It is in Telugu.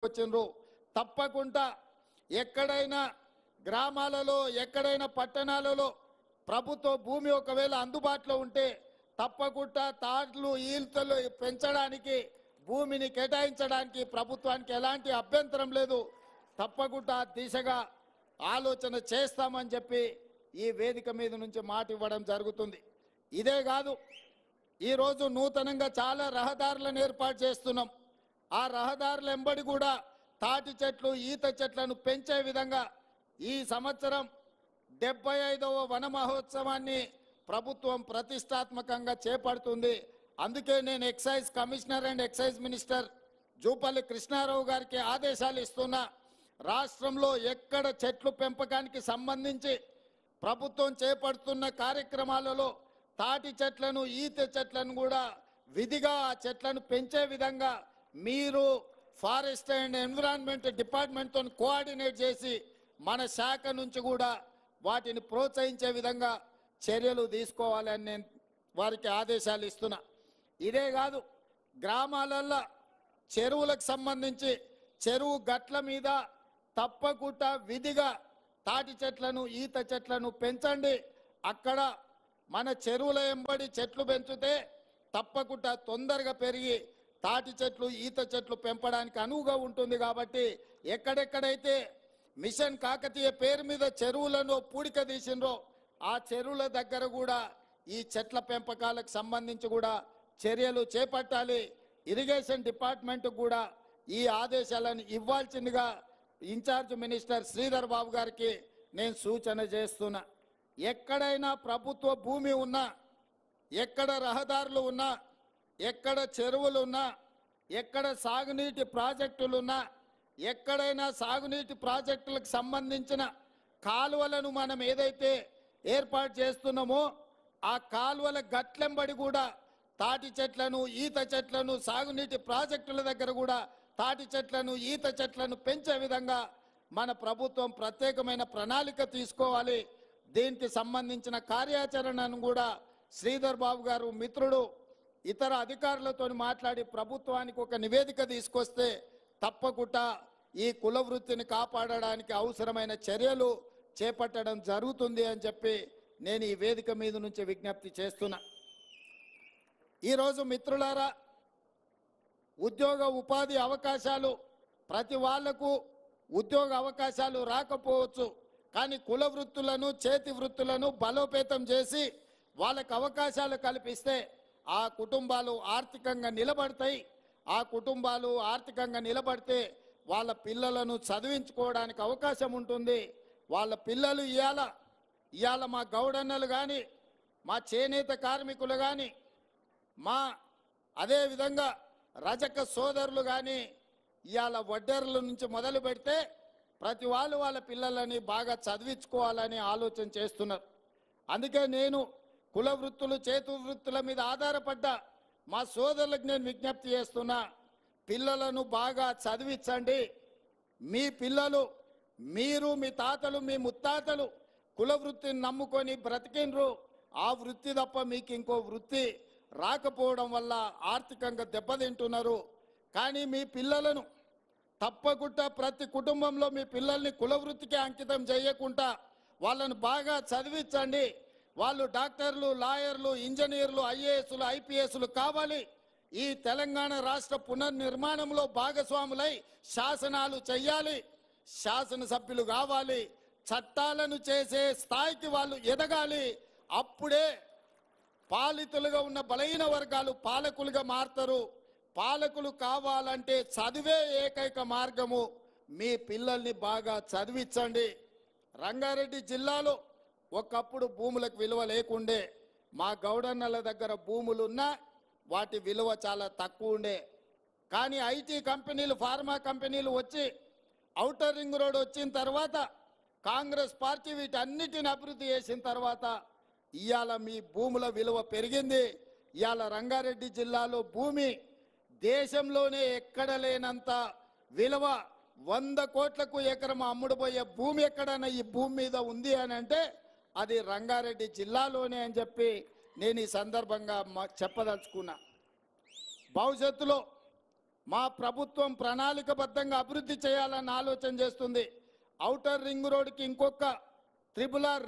వచ్చిండ్రు. తప్పకుండా ఎక్కడైనా గ్రామాలలో ఎక్కడైనా పట్టణాలలో ప్రభుత్వ భూమి ఒకవేళ అందుబాటులో ఉంటే తప్పకుండా తాట్లు ఈల్తలు పెంచడానికి భూమిని కేటాయించడానికి ప్రభుత్వానికి ఎలాంటి అభ్యంతరం లేదు. తప్పకుండా దిశగా ఆలోచన చేస్తామని చెప్పి ఈ వేదిక మీద నుంచి మాట ఇవ్వడం జరుగుతుంది. ఇదే కాదు, ఈరోజు నూతనంగా చాలా రహదారులను ఏర్పాటు చేస్తున్నాం. ఆ రహదారుల వెంబడి కూడా తాటి చెట్లు ఈత చెట్లను పెంచే విధంగా ఈ సంవత్సరం 75వ వన మహోత్సవాన్ని ప్రభుత్వం ప్రతిష్టాత్మకంగా చేపడుతుంది. అందుకే నేను excise commissioner and excise minister Jupally Krishna Rao గారికి ఆదేశాలు ఇస్తున్నా. రాష్ట్రంలో ఎక్కడ చెట్లు పెంపకానికి సంబంధించి ప్రభుత్వం చేపడుతున్న కార్యక్రమాలలో తాటి చెట్లను ఈత చెట్లను కూడా విధిగా ఆ చెట్లను పెంచే విధంగా మీరు ఫారెస్ట్ అండ్ ఎన్విరాన్మెంట్ డిపార్ట్మెంట్తో కోఆర్డినేట్ చేసి మన శాఖ నుంచి కూడా వాటిని ప్రోత్సహించే విధంగా చర్యలు తీసుకోవాలని నేను వారికి ఆదేశాలు ఇస్తున్నా. ఇదే కాదు, గ్రామాలల్లో చెరువులకు సంబంధించి చెరువు గట్ల మీద తప్పకుండా విధిగా తాటి చెట్లను ఈత చెట్లను పెంచండి. అక్కడ మన చెరువుల వెంబడి చెట్లు పెంచితే తప్పకుండా తొందరగా పెరిగి తాటి చెట్లు ఈత చెట్లు పెంపడానికి అనువుగా ఉంటుంది. కాబట్టి ఎక్కడెక్కడైతే మిషన్ కాకతీయ పేరు మీద చెరువులను పూడిక తీసిండ్రో ఆ చెరువుల దగ్గర కూడా ఈ చెట్ల పెంపకాలకు సంబంధించి కూడా చర్యలు చేపట్టాలి. ఇరిగేషన్ డిపార్ట్మెంట్ కూడా ఈ ఆదేశాలను ఇవ్వాల్సిందిగా ఇన్ఛార్జ్ మినిస్టర్ శ్రీధర్ బాబు గారికి నేను సూచన చేస్తున్నా. ఎక్కడైనా ప్రభుత్వ భూమి ఉన్నా, ఎక్కడ రహదారులు ఉన్నా, ఎక్కడ చెరువులు ఉన్నా, ఎక్కడ సాగునీటి ప్రాజెక్టులున్నా, ఎక్కడైనా సాగునీటి ప్రాజెక్టులకు సంబంధించిన కాలువలను మనం ఏదైతే ఏర్పాటు చేస్తున్నామో ఆ కాలువల గట్లెంబడి కూడా తాటి చెట్లను ఈత చెట్లను సాగునీటి ప్రాజెక్టుల దగ్గర కూడా తాటి చెట్లను ఈత చెట్లను పెంచే విధంగా మన ప్రభుత్వం ప్రత్యేకమైన ప్రణాళిక తీసుకోవాలి. దీనికి సంబంధించిన కార్యాచరణను కూడా శ్రీధర్ బాబు గారు మిత్రుడు ఇతర అధికారులతో మాట్లాడి ప్రభుత్వానికి ఒక నివేదిక తీసుకొస్తే తప్పకుండా ఈ కుల వృత్తిని కాపాడడానికి అవసరమైన చర్యలు చేపట్టడం జరుగుతుంది అని చెప్పి నేను ఈ వేదిక మీద నుంచి విజ్ఞప్తి చేస్తున్నా. ఈరోజు మిత్రులారా, ఉద్యోగ ఉపాధి అవకాశాలు ప్రతి వాళ్లకు ఉద్యోగ అవకాశాలు రాకపోవచ్చు, కానీ కుల వృత్తులను చేతి వృత్తులను బలోపేతం చేసి వాళ్ళకు అవకాశాలు కల్పిస్తే ఆ కుటుంబాలు ఆర్థికంగా నిలబడతాయి. ఆ కుటుంబాలు ఆర్థికంగా నిలబడితే వాళ్ళ పిల్లలను చదివించుకోవడానికి అవకాశం ఉంటుంది. వాళ్ళ పిల్లలు ఇవాళ మా గౌడన్నలు కానీ, మా చేనేత కార్మికులు కానీ, మా అదేవిధంగా రజక సోదరులు కానీ ఇవాళ వడ్డెర్ల నుంచి మొదలు పెడితే ప్రతి వాళ్ళు వాళ్ళ పిల్లలని బాగా చదివించుకోవాలని ఆలోచన చేస్తున్నారు. అందుకే నేను కుల వృత్తులు చేతు వృత్తుల మీద ఆధారపడ్డ మా సోదరులకు నేను విజ్ఞప్తి చేస్తున్నా. పిల్లలను బాగా చదివించండి. మీ పిల్లలు, మీరు మీ తాతలు మీ ముత్తాతలు కుల వృత్తిని నమ్ముకొని బ్రతికిండ్రు. ఆ వృత్తి తప్ప మీకు ఇంకో వృత్తి రాకపోవడం వల్ల ఆర్థికంగా దెబ్బతింటున్నారు. కానీ మీ పిల్లలను తప్పకుండా ప్రతి కుటుంబంలో మీ పిల్లల్ని కుల వృత్తికి అంకితం చేయకుండా వాళ్ళను బాగా చదివించండి. వాళ్ళు డాక్టర్లు, లాయర్లు, ఇంజనీర్లు, ఐఏఎస్లు, ఐపీఎస్లు కావాలి. ఈ తెలంగాణ రాష్ట్ర పునర్నిర్మాణంలో భాగస్వాములై శాసనాలు చెయ్యాలి, శాసనసభ్యులు కావాలి, చట్టాలను చేసే స్థాయికి వాళ్ళు ఎదగాలి. అప్పుడే పాలితులుగా ఉన్న బలహీన వర్గాలు పాలకులుగా మారుతారు. పాలకులు కావాలంటే చదివే ఏకైక మార్గము. మీ పిల్లల్ని బాగా చదివించండి. రంగారెడ్డి జిల్లాలో ఒకప్పుడు భూములకు విలువ లేకుండే. మా గౌడన్నల దగ్గర భూములున్నా వాటి విలువ చాలా తక్కువ ఉండే. కానీ ఐటీ కంపెనీలు, ఫార్మా కంపెనీలు వచ్చి ఔటర్ రింగ్ రోడ్ వచ్చిన తర్వాత కాంగ్రెస్ పార్టీ వీటన్నిటిని అభివృద్ధి చేసిన తర్వాత ఇవాళ మీ భూముల విలువ పెరిగింది. ఇవాళ రంగారెడ్డి జిల్లాలో భూమి దేశంలోనే ఎక్కడ లేనంత విలువ 100 కోట్లకు ఎకరం అమ్ముడుపోయే భూమి ఎక్కడైనా ఈ భూమి మీద ఉంది అని అంటే అది రంగారెడ్డి జిల్లాలోనే అని చెప్పి నేను ఈ సందర్భంగా చెప్పదలుచుకున్నా. భవిష్యత్తులో మా ప్రభుత్వం ప్రణాళికబద్ధంగా అభివృద్ధి చేయాలని ఆలోచన చేస్తుంది. ఔటర్ రింగ్ రోడ్డుకి ఇంకొక 3R